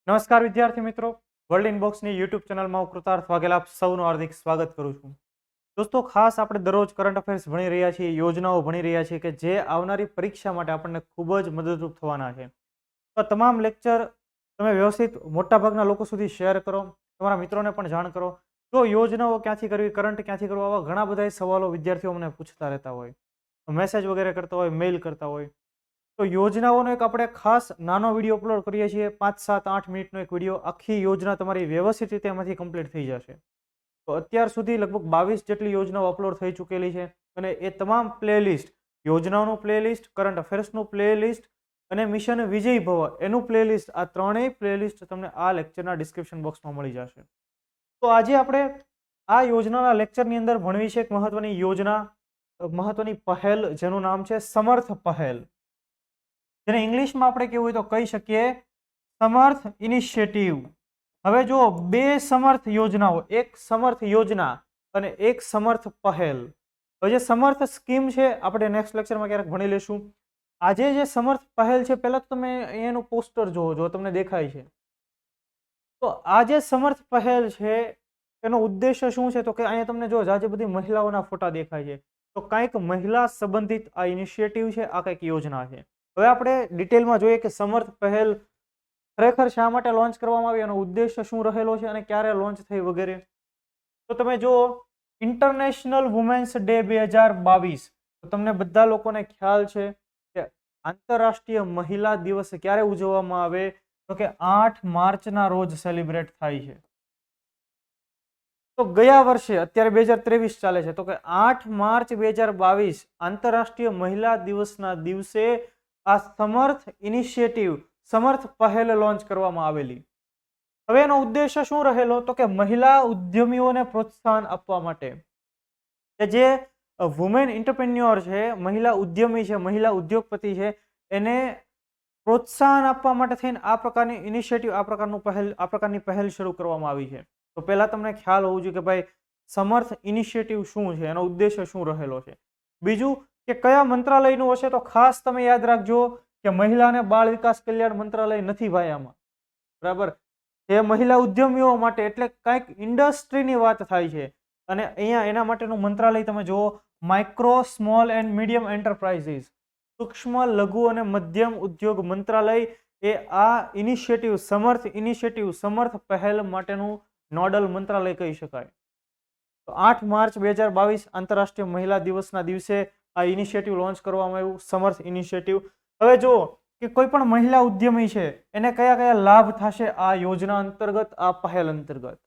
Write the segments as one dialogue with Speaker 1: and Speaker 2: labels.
Speaker 1: નમસ્કાર વિદ્યાર્થી મિત્રો, વર્લ્ડ ઇનબોક્સની યુટ્યુબ ચેનલમાં હું કૃતાર્થ વાઘેલા આપ સૌનું હાર્દિક સ્વાગત કરું છું. દોસ્તો, ખાસ આપણે દરરોજ કરંટ અફેર્સ ભણી રહ્યા છીએ, યોજનાઓ ભણી રહ્યા છીએ કે જે આવનારી પરીક્ષા માટે આપણને ખૂબ જ મદદરૂપ થવાના છે. તો તમામ લેક્ચર તમે વ્યવસ્થિત મોટાભાગના લોકો સુધી શેર કરો, તમારા મિત્રોને પણ જાણ કરો. તો યોજનાઓ ક્યાંથી કરવી, કરંટ ક્યાંથી કરવો, આવા ઘણા બધા સવાલો વિદ્યાર્થીઓ મને પૂછતા રહેતા હોય, મેસેજ વગેરે કરતા હોય, મેઇલ કરતા હોય. તો યોજનાઓનો એક આપણે ખાસ નાનો વિડીયો અપલોડ કરીએ છીએ, 5, 7, 8 મિનિટનો એક વિડીયો. આખી યોજના તમારી વ્યવસ્થિત રીતે એમાંથી કમ્પ્લીટ થઈ જશે. તો અત્યાર સુધી લગભગ 22 જેટલી યોજનાઓ અપલોડ થઈ ચૂકેલી છે અને એ તમામ પ્લેલિસ્ટ, યોજનાઓનું પ્લેલિસ્ટ, કરંટ અફેર્સનું પ્લેલિસ્ટ અને મિશન વિજય ભવ એનું પ્લેલિસ્ટ, આ ત્રણેય પ્લેલિસ્ટ તમને આ લેક્ચરના ડિસ્ક્રિપ્શન બોક્સમાં મળી જશે. તો આજે આપણે આ યોજનાના લેક્ચરની અંદર ભણવી છે એક મહત્વની યોજના, મહત્વની પહેલ, જેનું નામ છે સમર્થ પહેલ, જેને ઇંગ્લિશમાં આપણે કેવું હોય તો કહી શકીએ સમર્થ ઇનિશિયેટિવ. હવે જો બે સમર્થ યોજનાઓ, એક સમર્થ યોજના અને એક સમર્થ પહેલ. હવે જે સમર્થ સ્કીમ છે આપણે નેક્સ્ટ લેક્ચરમાં ક્યારેક ભણી લેશું. આજે જે સમર્થ પહેલ છે, પહેલા તો તમે એનું પોસ્ટર જોવો, જો તમને દેખાય છે. તો આ જે સમર્થ પહેલ છે એનો ઉદ્દેશ્ય શું છે, તો કે અહીંયા તમને જો આજે બધી મહિલાઓના ફોટા દેખાય છે, તો કંઈક મહિલા સંબંધિત આ ઇનિશિયેટિવ છે, આ કંઈક યોજના છે. હવે આપણે ડિટેલમાં જોઈએ કે સમર્થ પહેલ ખરેખર શા માટે લોન્ચ કરવામાં આવી, એનો ઉદ્દેશ્ય શું રહેલો છે અને ક્યારે લોન્ચ થઈ વગેરે. તો તમે જો ઇન્ટરનેશનલ વુમેન્સ ડે 2022, તો તમને બધા લોકોને ખ્યાલ છે કે આંતરરાષ્ટ્રીય મહિલા દિવસ ક્યારે ઉજવવામાં આવે, તો કે 8 માર્ચના રોજ સેલિબ્રેટ થાય છે. તો ગયા વર્ષે, અત્યારે 2023 ચાલે છે, તો કે 8 માર્ચ 2022 આંતરરાષ્ટ્રીય મહિલા દિવસના દિવસે આ સમર્થ ઇનિશિયેટિવ, સમર્થ પહેલ લોન્ચ કરવામાં આવેલી. હવે એનો ઉદ્દેશ્ય શું રહેલો, તો કે મહિલા ઉદ્યમીઓને પ્રોત્સાહન આપવા માટે, કે જે વુમેન એન્ટરપ્રેન્યોર છે, મહિલા ઉદ્યમી છે, મહિલા ઉદ્યોગપતિ છે, એને પ્રોત્સાહન આપવા માટે થઈને આ પ્રકારની ઇનિશિયેટિવ, આ પ્રકારની પહેલ શરૂ કરવામાં આવી છે. તો પહેલા તમને ખ્યાલ હોવું જોઈએ કે ભાઈ સમર્થ ઇનિશિયેટિવ શું છે, એનો ઉદ્દેશ્ય શું રહેલો છે. બીજું કે કયા મંત્રાલયનું હશે, તો ખાસ તમે યાદ રાખજો કે મહિલા અને બાળ વિકાસ કલ્યાણ મંત્રાલય નથી ભાઈ આમાં, બરાબર. એ મહિલા ઉદ્યમીઓ માટે, એટલે કંઈક ઇન્ડસ્ટ્રીની વાત થાય છે અને અહીંયા એના માટેનું મંત્રાલય તમે જુઓ, micro, small and medium enterprises, સૂક્ષ્મ, લઘુ અને મધ્યમ ઉદ્યોગ મંત્રાલય એ આ ઇનિશિયેટિવ, સમર્થ ઇનિશિયેટિવ, સમર્થ પહેલ માટેનું નોડલ મંત્રાલય કહી શકાય. તો 8 માર્ચ 2022 આંતરરાષ્ટ્રીય મહિલા દિવસના દિવસે આ ઇનિશિયેટિવ લોન્ચ કરવામાં આવ્યું, સમર્થ ઇનિશિયેટિવ. હવે જો કે કોઈ પણ મહિલા ઉદ્યમી છે એને કયા કયા લાભ થશે આ યોજના અંતર્ગત, આ પહેલ અંતર્ગત.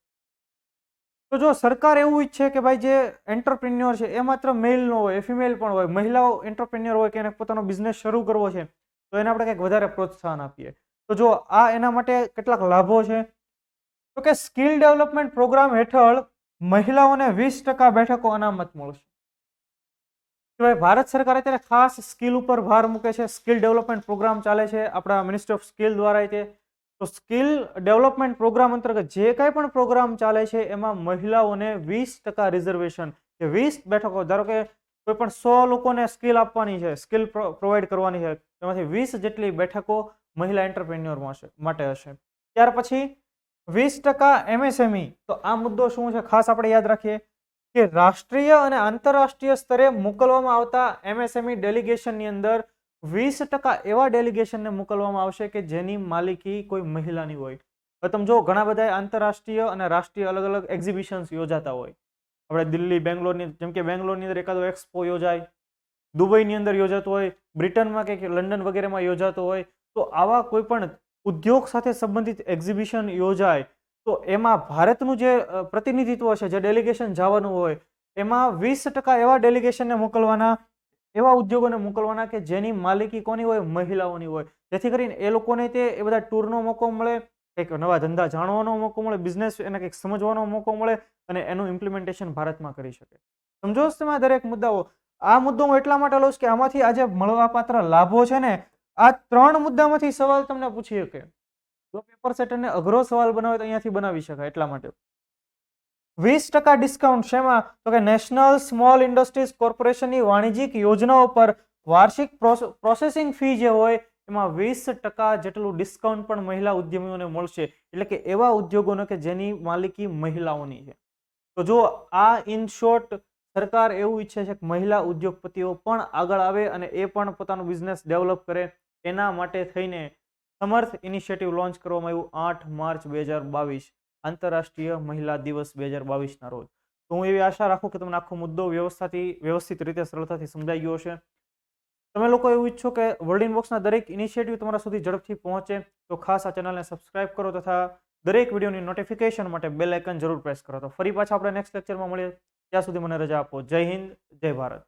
Speaker 1: તો જો સરકાર એવું ઈચ્છે કે ભાઈ જે એન્ટરપ્રિન્યોર છે એ માત્ર મેલ ન હોય, ફિમેલ પણ હોય, મહિલાઓ એન્ટરપ્રિન્યોર હોય કે એને પોતાનો બિઝનેસ શરૂ કરવો છે, તો એને આપણે કંઈક વધારે પ્રોત્સાહન આપીએ. તો જો આ એના માટે કેટલાક લાભો છે, તો કે સ્કિલ ડેવલપમેન્ટ પ્રોગ્રામ હેઠળ મહિલાઓને 20% બેઠકો અનામત મળશે. ભાઈ ભારત સરકાર અત્યારે ખાસ સ્કિલ ઉપર ભાર મૂકે છે, સ્કિલ ડેવલપમેન્ટ પ્રોગ્રામ ચાલે છે આપણા મિનિસ્ટ્રી ઓફ સ્કિલ દ્વારા. તો સ્કિલ ડેવલપમેન્ટ પ્રોગ્રામ અંતર્ગત જે કાંઈ પણ પ્રોગ્રામ ચાલે છે એમાં મહિલાઓને 20% રિઝર્વેશન, કે 20 બેઠકો, ધારો કે કોઈ પણ 100 લોકોને સ્કિલ આપવાની છે, સ્કિલ પ્રોવાઈડ કરવાની છે, એમાંથી 20 જેટલી બેઠકો મહિલા એન્ટરપ્રેન્યોર માટે હશે. ત્યાર પછી 20% MSME. તો આ મુદ્દો શું છે ખાસ આપણે યાદ રાખીએ કે રાષ્ટ્રીય અને આંતરરાષ્ટ્રીય સ્તરે મોકલવામાં આવતા MSME ડેલિગેશનની અંદર 20% એવા ડેલિગેશનને મોકલવામાં આવશે કે જેની માલિકી કોઈ મહિલાની હોય. હવે તમે જો ઘણા બધા આંતરરાષ્ટ્રીય અને રાષ્ટ્રીય અલગ અલગ એક્ઝિબિશન્સ યોજાતા હોય. આપણે દિલ્હી, બેંગ્લોરની, જેમ કે બેંગ્લોરની અંદર એકાદો એક્સપો યોજાય, દુબઈની અંદર યોજાતો હોય, બ્રિટનમાં કે લંડન વગેરેમાં યોજાતો હોય. તો આવા કોઈ પણ ઉદ્યોગ સાથે સંબંધિત એક્ઝિબિશન યોજાય તો એમાં ભારતનું જે પ્રતિનિધિત્વ છે, જે ડેલિગેશન જવાનું હોય, એમાં 20% એવા ડેલિગેશનને મોકલવાના, એવા ઉદ્યોગોને મોકલવાના કે જેની માલિકી કોની હોય, મહિલાઓની હોય. જેથી કરીને એ લોકોને એ બધા ટૂરનો મોકો મળે, કંઈક નવા ધંધા જાણવાનો મોકો મળે, બિઝનેસ એને કંઈક સમજવાનો મોકો મળે અને એનું ઇમ્પ્લિમેન્ટેશન ભારતમાં કરી શકે. સમજો છો તમે દરેક મુદ્દાઓ. આ મુદ્દો હું એટલા માટે લઉં છું કે આમાંથી આજે મળવાપાત્ર લાભો છે ને, આ 3 મુદ્દામાંથી સવાલ તમને પૂછી શકે. જો પેપર સેટરને અઘરો સવાલ બનાવે તો અહીંયાથી બનાવી શકાય. એટલા માટે 20% ડિસ્કાઉન્ટ શેમાં, તો કે નેશનલ સ્મોલ ઇન્ડસ્ટ્રીઝ કોર્પોરેશનની વાણિજ્યિક યોજનાઓ પર વાર્ષિક પ્રોસેસિંગ ફી જે હોય એમાં 20% જેટલું ડિસ્કાઉન્ટ પણ મહિલા ઉદ્યમીઓને મળશે. એટલે કે એવા ઉદ્યોગોને કે જેની માલિકી મહિલાઓની છે. તો જો આ ઇન શોર્ટ સરકાર એવું ઈચ્છે છે કે મહિલા ઉદ્યોગપતિઓ પણ આગળ આવે અને એ પણ પોતાનું બિઝનેસ ડેવલપ કરે. એના માટે થઈને સમર્થ ઇનિશિયેટિવ લોન્ચ કરવામાં આવ્યું 8 માર્ચ 2022 આંતરરાષ્ટ્રીય મહિલા દિવસ 2022ના રોજ. તો હું એવી આશા રાખું કે તમને આખો મુદ્દો વ્યવસ્થિત રીતે સરળતાથી સમજાઈ ગયો હશે. તમે લોકો એવું ઈચ્છો કે વર્લ્ડ ઇનબોક્સના દરેક ઇનિશિયેટિવ તમારા સુધી ઝડપથી પહોંચે તો ખાસ આ ચેનલને સબસ્ક્રાઇબ કરો તથા દરેક વિડીયોની નોટિફિકેશન માટે બેલ આઇકન જરૂર પ્રેસ કરો. તો ફરી પાછા આપણે નેક્સ્ટ લેક્ચરમાં મળીએ. ત્યાં સુધી મને રજા આપો. જય હિન્દ, જય ભારત.